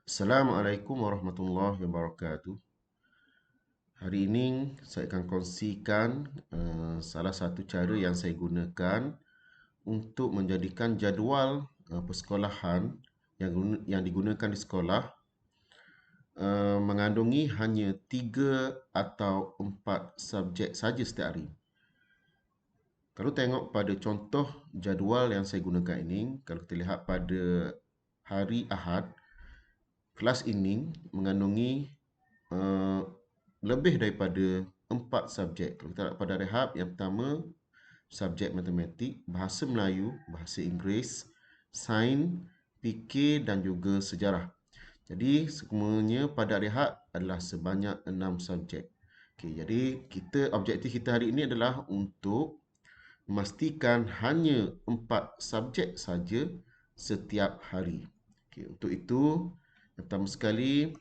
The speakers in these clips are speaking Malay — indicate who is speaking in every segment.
Speaker 1: Assalamualaikum warahmatullahi wabarakatuh. Hari ini saya akan kongsikan salah satu cara yang saya gunakan untuk menjadikan jadual persekolahan yang digunakan di sekolah mengandungi hanya 3 atau 4 subjek saja setiap hari. Kalau tengok pada contoh jadual yang saya gunakan ini, kalau kita lihat pada hari Ahad, kelas ini mengandungi uh, lebih daripada 4 subjek. Kalau kita lihat pada rehab, yang pertama subjek matematik, bahasa Melayu, bahasa Inggeris, sains, fikir dan juga sejarah. Jadi semuanya pada rehab adalah sebanyak 6 subjek. Okey, jadi objektif kita hari ini adalah untuk memastikan hanya 4 subjek saja setiap hari. Okey, untuk itu yang pertama sekali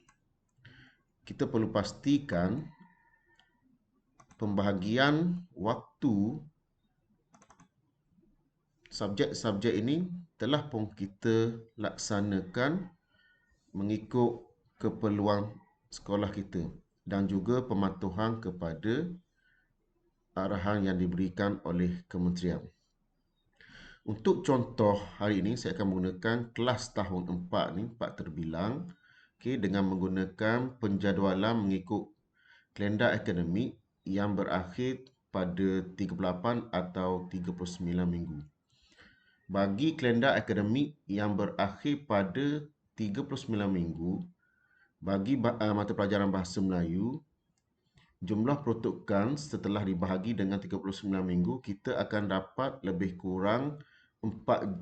Speaker 1: kita perlu pastikan pembahagian waktu subjek-subjek ini telah pun kita laksanakan mengikut keperluan sekolah kita dan juga pematuhan kepada arahan yang diberikan oleh kementerian. Untuk contoh hari ini saya akan menggunakan kelas tahun 4 ni, 4 terbilang, dengan menggunakan penjadualan mengikut kalendar akademik yang berakhir pada 38 atau 39 minggu. Bagi kalendar akademik yang berakhir pada 39 minggu, bagi mata pelajaran Bahasa Melayu, jumlah peruntukan setelah dibahagi dengan 39 minggu, kita akan dapat lebih kurang 4.1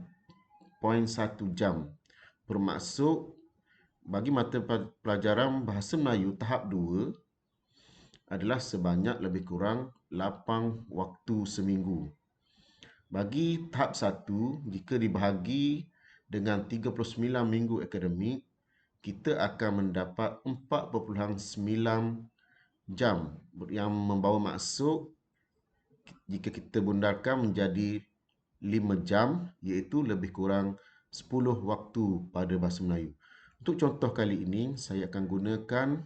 Speaker 1: jam. Bermaksud, bagi mata pelajaran Bahasa Melayu tahap 2 adalah sebanyak lebih kurang 8 waktu seminggu. Bagi tahap 1, jika dibahagi dengan 39 minggu akademik, kita akan mendapat 4.9 jam yang membawa maksud jika kita bundarkan menjadi 5 jam, iaitu lebih kurang 10 waktu pada Bahasa Melayu. Untuk contoh kali ini, saya akan gunakan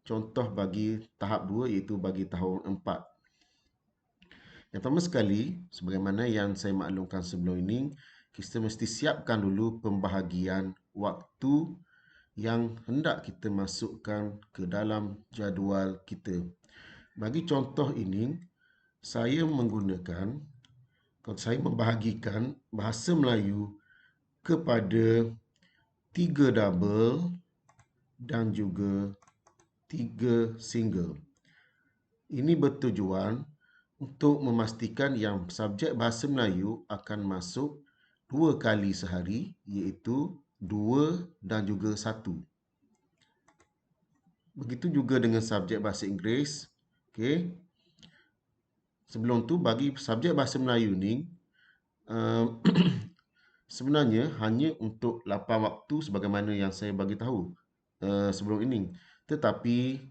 Speaker 1: contoh bagi tahap 2 iaitu bagi tahun 4. Yang pertama sekali, sebagaimana yang saya maklumkan sebelum ini, kita mesti siapkan dulu pembahagian waktu yang hendak kita masukkan ke dalam jadual kita. Bagi contoh ini, saya membahagikan Bahasa Melayu kepada 3 double dan juga 3 single. Ini bertujuan untuk memastikan yang subjek Bahasa Melayu akan masuk 2 kali sehari, iaitu 2 dan juga 1. Begitu juga dengan subjek Bahasa Inggeris. Okey. Sebelum tu, bagi subjek Bahasa Melayu ni, sebenarnya hanya untuk 8 waktu sebagaimana yang saya bagi tahu sebelum ini. Tetapi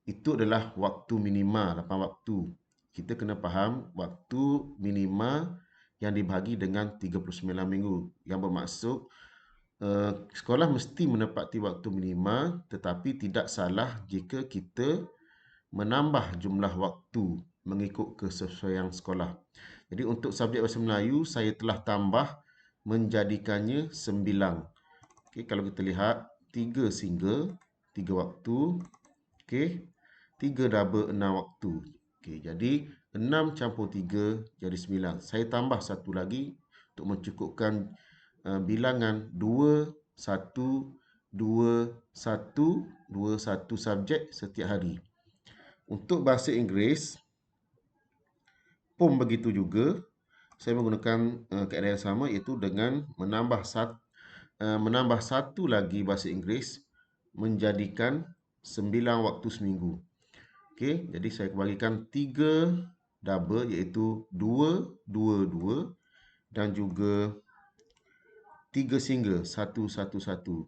Speaker 1: itu adalah waktu minima, 8 waktu. Kita kena faham waktu minima yang dibahagi dengan 39 minggu. Yang bermaksud sekolah mesti menepati waktu minima, tetapi tidak salah jika kita menambah jumlah waktu mengikut kesesuaian sekolah. Jadi untuk subjek Bahasa Melayu, saya telah tambah menjadikannya 9. Okey, kalau kita lihat 3 single, 3 waktu. Okey, 3 double, 6 waktu. Okey, jadi 6 campur 3 jadi 9. Saya tambah satu lagi untuk mencukupkan bilangan 2, 1, 2, 1, 2, 1 subjek setiap hari. Untuk bahasa Inggeris pun begitu juga. Saya menggunakan kaedah yang sama, iaitu dengan menambah satu lagi bahasa Inggeris menjadikan 9 waktu seminggu. Okey, jadi saya bagikan 3 double iaitu 2, 2, 2 dan juga 3 single 1, 1, 1.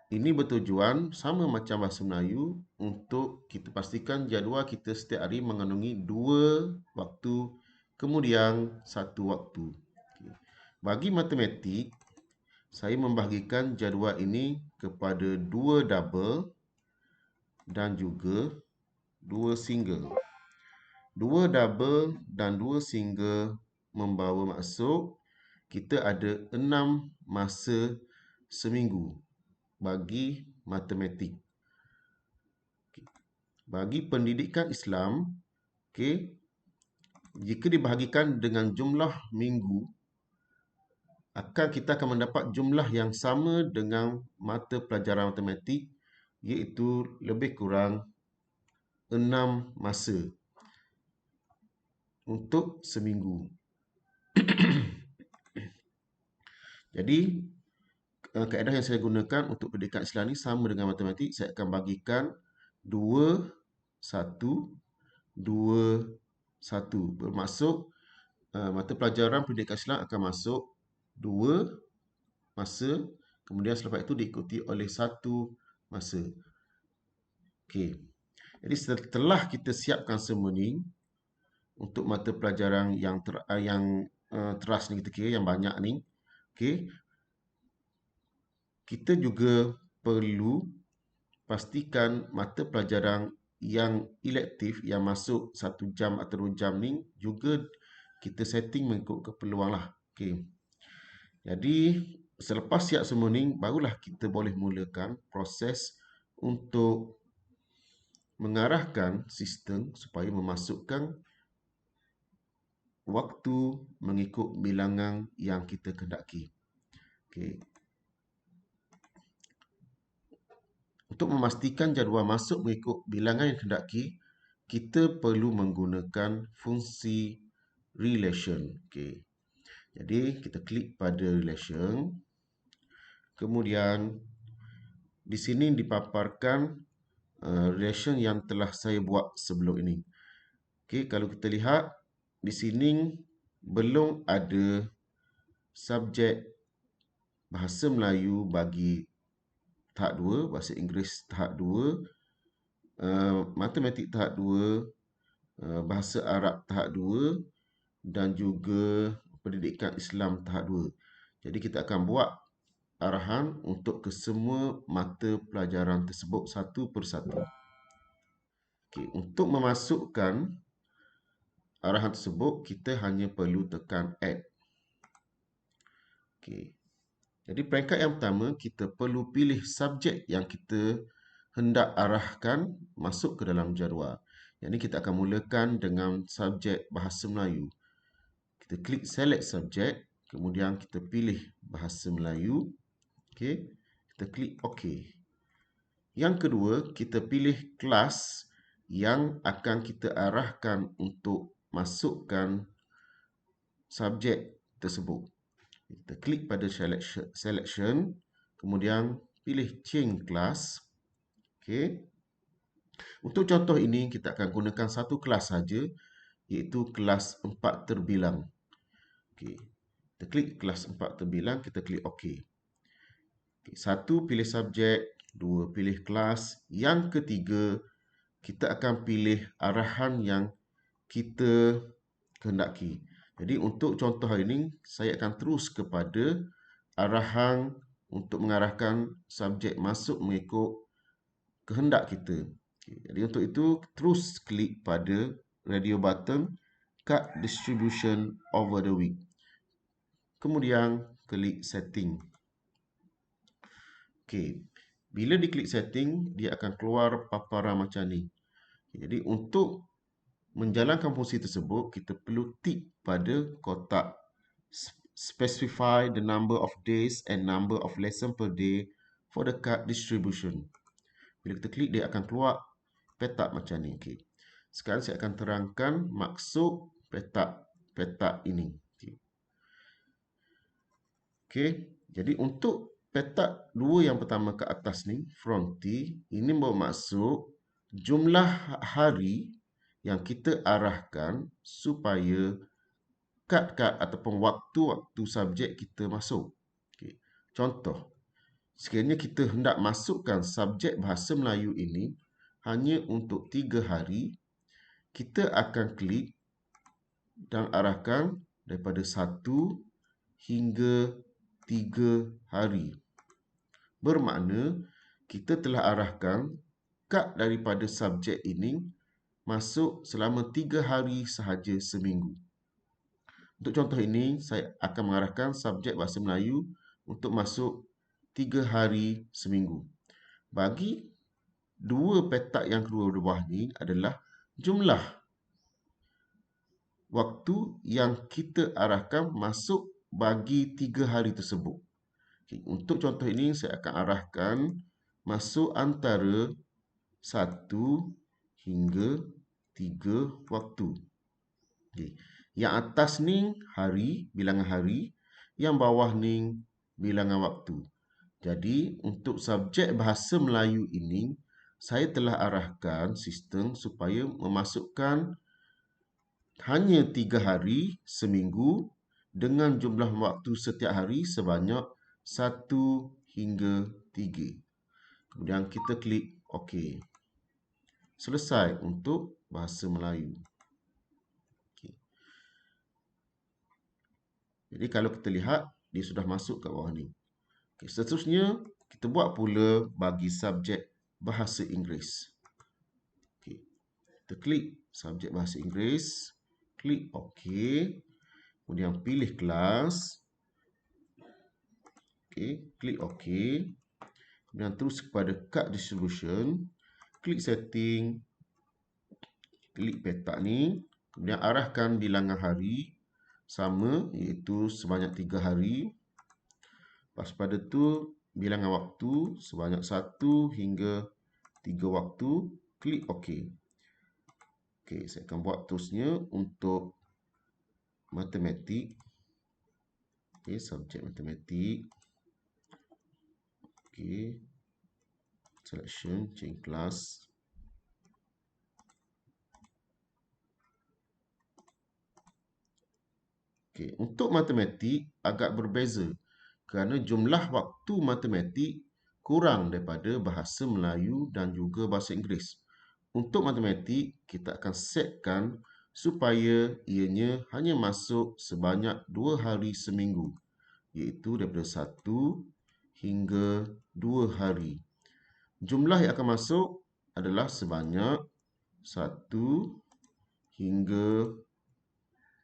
Speaker 1: Ini bertujuan sama macam Bahasa Melayu untuk kita pastikan jadual kita setiap hari mengandungi 2 waktu kemudian 1 waktu. Bagi matematik, Saya membahagikan jadual ini kepada 2 double dan juga 2 single. 2 double dan 2 single membawa maksud kita ada 6 masa seminggu bagi matematik. Bagi pendidikan Islam, okey, jika dibahagikan dengan jumlah minggu, kita akan mendapat jumlah yang sama dengan mata pelajaran matematik, iaitu lebih kurang 6 masa untuk seminggu. Jadi, kaedah yang saya gunakan untuk pendidikan Islam ini sama dengan matematik. Saya akan bagikan 2, 1, 2, 1. Bermaksud mata pelajaran pendidikan Islam akan masuk 2 masa, kemudian selepas itu diikuti oleh 1 masa. Okey. Jadi setelah kita siapkan semua ni untuk mata pelajaran yang teras ni kita kira yang banyak ni, okey, kita juga perlu pastikan mata pelajaran yang elektif yang masuk 1 jam atau 2 jam ni juga kita setting mengikut keperluan lah. Okey. Jadi selepas siap semua ni, barulah kita boleh mulakan proses untuk mengarahkan sistem supaya memasukkan waktu mengikut bilangan yang kita kehendaki. Okey. Untuk memastikan jadual masuk mengikut bilangan yang kehendaki, kita perlu menggunakan fungsi relation. Okey. Jadi kita klik pada relation. Kemudian di sini dipaparkan relation yang telah saya buat sebelum ini. Okey, kalau kita lihat di sini belum ada subjek bahasa Melayu bagi tahap 2, bahasa Inggeris tahap 2, matematik tahap 2, bahasa Arab tahap 2 dan juga pendidikan Islam tahap 2. Jadi kita akan buat arahan untuk ke semua mata pelajaran tersebut satu persatu. Okey, untuk memasukkan arahan tersebut, kita hanya perlu tekan add. Okey. Jadi peringkat yang pertama, kita perlu pilih subjek yang kita hendak arahkan masuk ke dalam jadual. Yang ini kita akan mulakan dengan subjek bahasa Melayu. Kita klik select subjek, kemudian kita pilih bahasa Melayu. Okey. Kita klik OK. Yang kedua, kita pilih kelas yang akan kita arahkan untuk masukkan subjek tersebut. Kita klik pada selection, kemudian pilih change class. Okey. Untuk contoh ini, kita akan gunakan satu kelas saja, iaitu kelas 4 terbilang. Okey. Kita klik kelas 4 terbilang, kita klik OK. Okey. 1, pilih subjek. 2, pilih kelas. Yang ketiga, kita akan pilih arahan yang kita kehendaki. Jadi untuk contoh hari ini, saya akan terus kepada arahan untuk mengarahkan subjek masuk mengikut kehendak kita. Okay. Jadi untuk itu, terus klik pada radio button Cut Distribution over the week. Kemudian klik setting. Okey. Bila diklik setting, dia akan keluar paparan macam ni. Okay. Jadi untuk menjalankan fungsi tersebut, kita perlu tik pada kotak specify the number of days and number of lesson per day for the card distribution. Bila kita klik, dia akan keluar petak macam ni. Okay. Sekarang saya akan terangkan maksud petak ini. Okay. Jadi untuk petak 2 yang pertama ke atas ni, fronti, ini bermaksud jumlah hari yang kita arahkan supaya kad-kad ataupun waktu-waktu subjek kita masuk. Okay. Contoh, sekiranya kita hendak masukkan subjek bahasa Melayu ini hanya untuk 3 hari, kita akan klik dan arahkan daripada 1 hingga 3 hari. Bermakna kita telah arahkan kad daripada subjek ini masuk selama 3 hari sahaja seminggu. Untuk contoh ini, saya akan mengarahkan subjek Bahasa Melayu untuk masuk 3 hari seminggu. Bagi dua petak yang kedua di bawah ni adalah jumlah waktu yang kita arahkan masuk bagi 3 hari tersebut. Okay, untuk contoh ini, saya akan arahkan masuk antara 1 hingga 3 waktu. Okay. Yang atas ni hari, bilangan hari. Yang bawah ni bilangan waktu. Jadi, untuk subjek Bahasa Melayu ini, saya telah arahkan sistem supaya memasukkan hanya 3 hari seminggu dengan jumlah waktu setiap hari sebanyak 1 hingga 3. Kemudian kita klik OK. Selesai untuk Bahasa Melayu. Okay. Jadi kalau kita lihat, dia sudah masuk ke bawah ni. Okay. Seterusnya, kita buat pula bagi subjek Bahasa Inggeris. Okay. Kita klik subjek Bahasa Inggeris. Klik OK. Kemudian pilih kelas. Okay. Klik OK. Kemudian terus kepada card distribution. Klik setting. Klik petak ni. Kemudian arahkan bilangan hari sama, iaitu sebanyak 3 hari. Lepas pada tu bilangan waktu sebanyak 1 hingga 3 waktu. Klik OK. Okey, saya akan buat terusnya untuk matematik. Okey, subjek matematik. Okey. Selection, change class. Okey, untuk matematik agak berbeza kerana jumlah waktu matematik kurang daripada Bahasa Melayu dan juga Bahasa Inggeris. Untuk matematik, kita akan setkan supaya ianya hanya masuk sebanyak 2 hari seminggu, iaitu daripada 1 hingga 2 hari. Jumlah yang akan masuk adalah sebanyak 1 hingga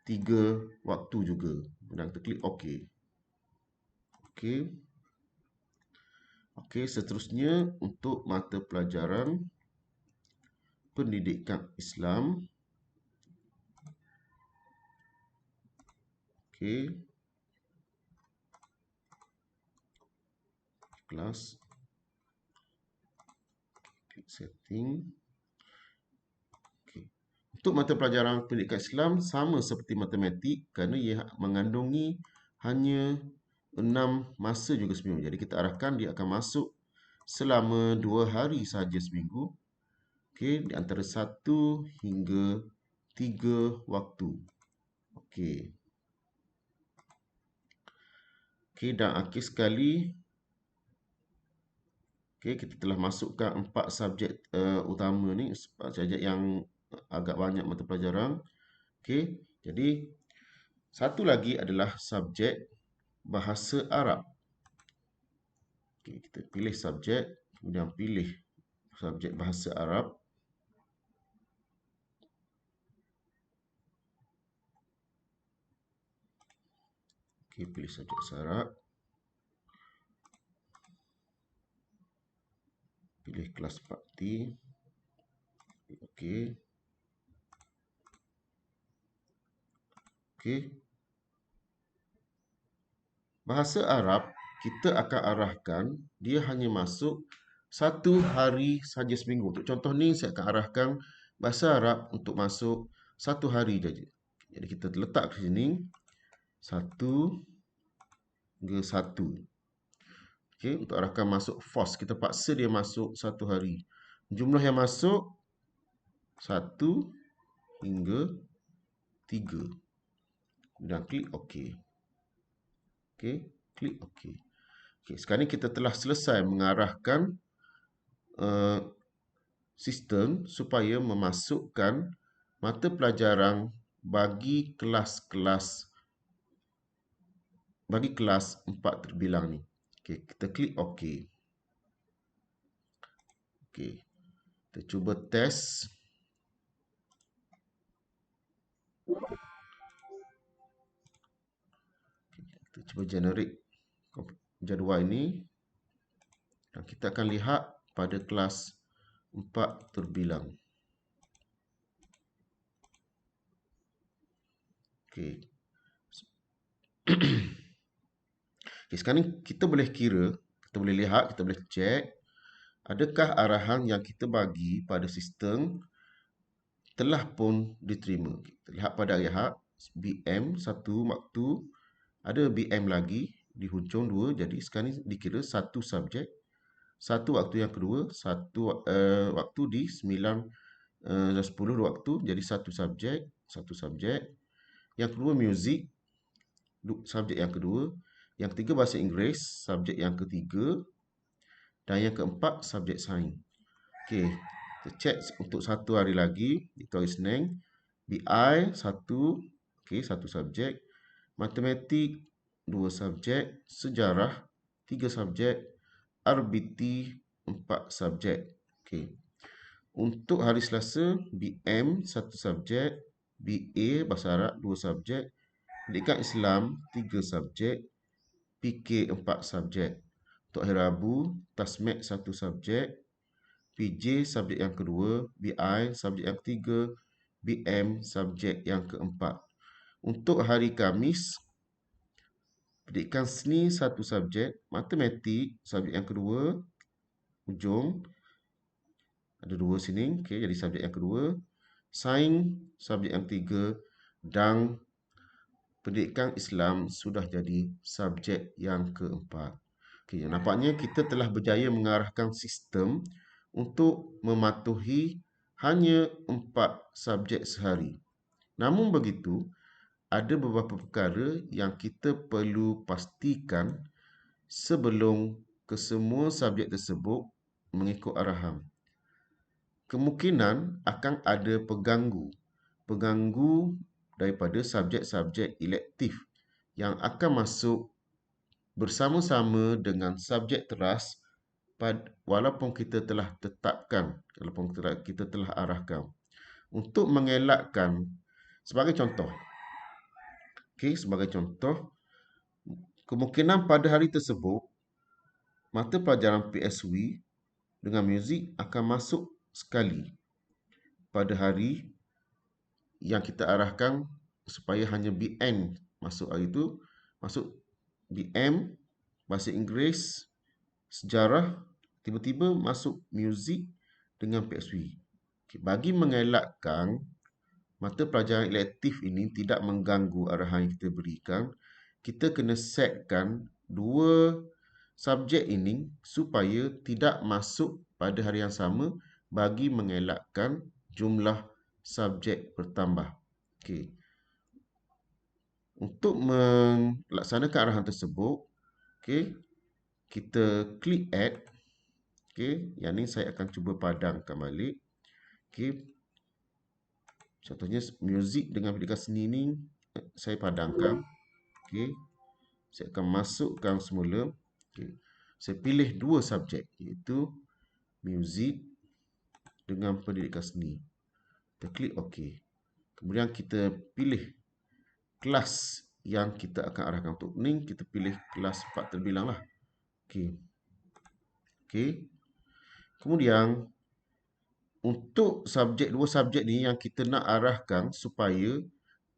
Speaker 1: 3 waktu juga. Dan kita klik OK. Okey. Okey, seterusnya untuk mata pelajaran Pendidikan Islam. Okey. Kelas. Klik setting. Okey. Untuk mata pelajaran Pendidikan Islam sama seperti matematik kerana ia mengandungi hanya 6 masa juga seminggu. Jadi kita arahkan dia akan masuk selama 2 hari sahaja seminggu. Okey, di antara 1 hingga 3 waktu. Okey. Okey, dan akhir sekali, okey, kita telah masukkan 4 subjek utama ni, subjek yang agak banyak mata pelajaran. Okey, jadi satu lagi adalah subjek Bahasa Arab. Okey, kita pilih subjek, kemudian pilih subjek Bahasa Arab. Okey, pilih subjek Bahasa Arab. Pilih kelas fakti. Okey. Okey. Bahasa Arab, kita akan arahkan dia hanya masuk 1 hari saja seminggu. Untuk contoh ni, saya akan arahkan Bahasa Arab untuk masuk 1 hari saja. Jadi kita letak di sini 1 hingga 1. Okey, untuk arahkan masuk force, kita paksa dia masuk 1 hari. Jumlah yang masuk 1 hingga 3. Dan klik OK. Okey, klik OK. Okey, sekarang ni kita telah selesai mengarahkan sistem supaya memasukkan mata pelajaran bagi kelas-kelas bagi kelas 4 terbilang ni. Okey, kita klik OK. Okey, kita cuba test. Kita cuba generate jadual ini. Dan kita akan lihat pada kelas 4 terbilang. Okey. Okey, sekarang kita boleh kira, kita boleh lihat, kita boleh cek adakah arahan yang kita bagi pada sistem telah pun diterima. Kita lihat pada ayat BM 1 waktu, ada BM lagi di hujung 2, jadi sekarang ni dikira satu subjek. Satu waktu yang kedua, satu waktu di 9 10 waktu, jadi satu subjek. Yang kedua muzik, subjek yang kedua. Yang ketiga bahasa Inggeris, subjek yang ketiga. Dan yang keempat subjek sains. Okey, kita cek untuk satu hari lagi, itu hari Isnin. BI 1, okey, satu subjek. Matematik 2 subjek, sejarah 3 subjek, RBT 4 subjek. Okey. Untuk hari Selasa, BM 1 subjek, BA Bahasa Arab 2 subjek, Pendidikan Islam 3 subjek, PK 4 subjek. Untuk hari Rabu, Tasmek 1 subjek, PJ subjek yang kedua, BI subjek yang ketiga, BM subjek yang keempat. Untuk hari Khamis, Pendidikan Seni 1 subjek, Matematik subjek yang kedua, hujung ada 2 sini, okey, jadi subjek yang kedua, Sains subjek yang ketiga, dan Pendidikan Islam sudah jadi subjek yang keempat. Okay, nampaknya kita telah berjaya mengarahkan sistem untuk mematuhi hanya 4 subjek sehari. Namun begitu, ada beberapa perkara yang kita perlu pastikan sebelum kesemua subjek tersebut mengikut arahan. Kemungkinan akan ada pengganggu daripada subjek-subjek elektif yang akan masuk bersama-sama dengan subjek teras walaupun kita telah tetapkan, walaupun kita telah arahkan. Untuk mengelakkan, sebagai contoh, kemungkinan pada hari tersebut, mata pelajaran PSW dengan muzik akan masuk sekali pada hari yang kita arahkan supaya hanya BN masuk hari itu, masuk BM, bahasa Inggeris, sejarah, tiba-tiba masuk muzik dengan PSW. Okay, bagi mengelakkan mata pelajaran elektif ini tidak mengganggu arahan yang kita berikan, kita kena setkan 2 subjek ini supaya tidak masuk pada hari yang sama bagi mengelakkan jumlah subjek bertambah. Okey. Untuk melaksanakan arahan tersebut, okey, kita klik add. Okey, yang ni saya akan cuba padamkan balik. Okey. Contohnya muzik dengan pendidikan seni ni saya padamkan. Okey. Saya akan masukkan semula. Okey. Saya pilih 2 subjek, iaitu muzik dengan pendidikan seni. Kita klik OK. Kemudian kita pilih kelas yang kita akan arahkan. Untuk ni kita pilih kelas 4 terbilang lah. Okey. Okey. Kemudian untuk subjek 2 subjek ni yang kita nak arahkan supaya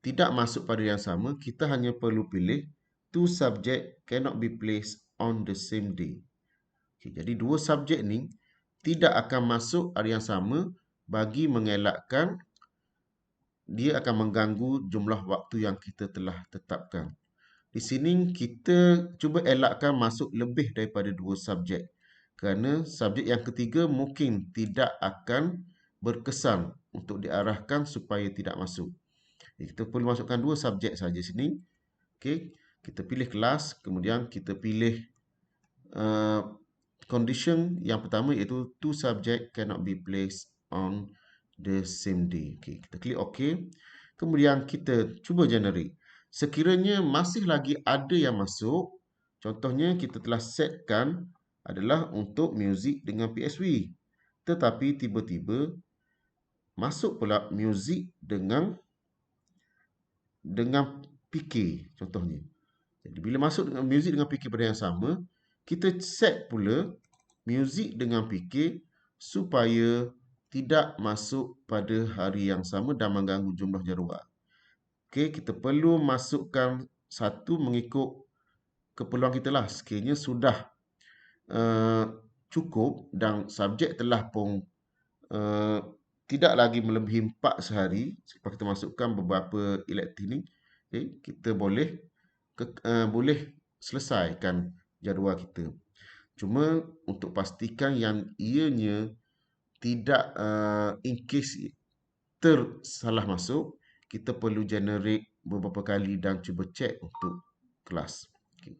Speaker 1: tidak masuk pada yang sama, kita hanya perlu pilih 2 subject cannot be placed on the same day. Okay, jadi 2 subjek ni tidak akan masuk hari yang sama bagi mengelakkan dia akan mengganggu jumlah waktu yang kita telah tetapkan. Di sini kita cuba elakkan masuk lebih daripada 2 subjek. Kerana subjek yang ketiga mungkin tidak akan berkesan untuk diarahkan supaya tidak masuk. Kita perlu masukkan 2 subjek saja sini. Okey, kita pilih kelas, kemudian kita pilih condition yang pertama iaitu 2 subject cannot be placed on the same day. Okey, kita klik OK. Kemudian kita cuba generate. Sekiranya masih lagi ada yang masuk, contohnya kita telah setkan adalah untuk muzik dengan PSV. Tetapi tiba-tiba masuk pula muzik dengan PK contohnya. Jadi bila masuk dengan muzik dengan PK pada yang sama, kita set pula muzik dengan PK supaya tidak masuk pada hari yang sama dan mengganggu jumlah jadual. Okey, kita perlu masukkan satu mengikut keperluan kita lah. Sekiranya sudah uh, cukup dan subjek telah pun uh, tidak lagi melebihi 4 sehari, selepas kita masukkan beberapa elektif ni, okay, kita boleh selesaikan jadual kita. Cuma untuk pastikan yang ianya tidak in case tersalah masuk, kita perlu generate beberapa kali dan cuba cek untuk kelas. Okay.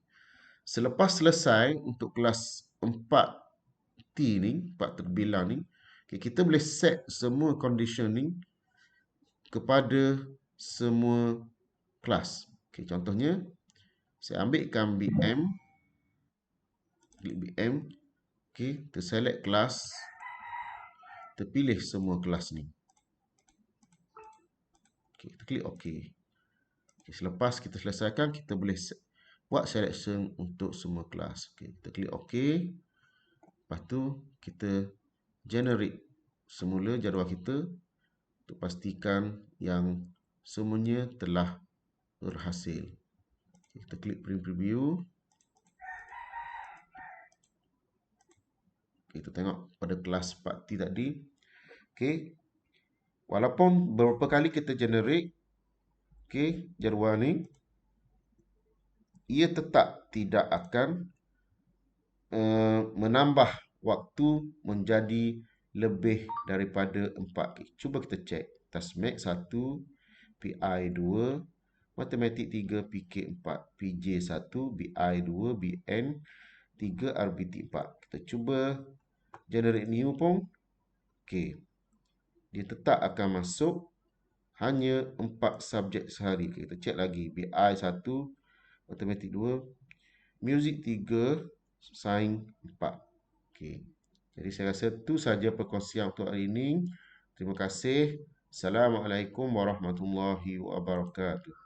Speaker 1: Selepas selesai untuk kelas 4T ni, 4 terbilang ni, okay, kita boleh set semua conditioning kepada semua kelas. Okay, contohnya, saya ambilkan BM, klik BM, okay, terselect kelas, terpilih semua kelas ni. Okay, kita klik OK. Okay, selepas kita selesaikan, kita boleh buat selection untuk semua kelas. Okay, kita klik OK. Lepas tu, kita generate semula jadual kita untuk pastikan yang semuanya telah berhasil. Okay, kita klik print preview. Okay, kita tengok pada kelas 4T tadi. Okay, walaupun beberapa kali kita generate jadual ni, ia tetap tidak akan menambah waktu menjadi lebih daripada 4. Cuba kita cek. Tasmek 1, PI 2, Matematik 3, PK 4, PJ 1, BI 2, BN 3, RBT 4. Kita cuba generate new pun. Okey. Dia tetap akan masuk hanya 4 subjek sehari. Kita cek lagi. BI 1, Matematik 2, Muzik 3, Sains 4. Okey. Jadi saya rasa itu saja perkongsian untuk hari ini. Terima kasih. Assalamualaikum warahmatullahi wabarakatuh.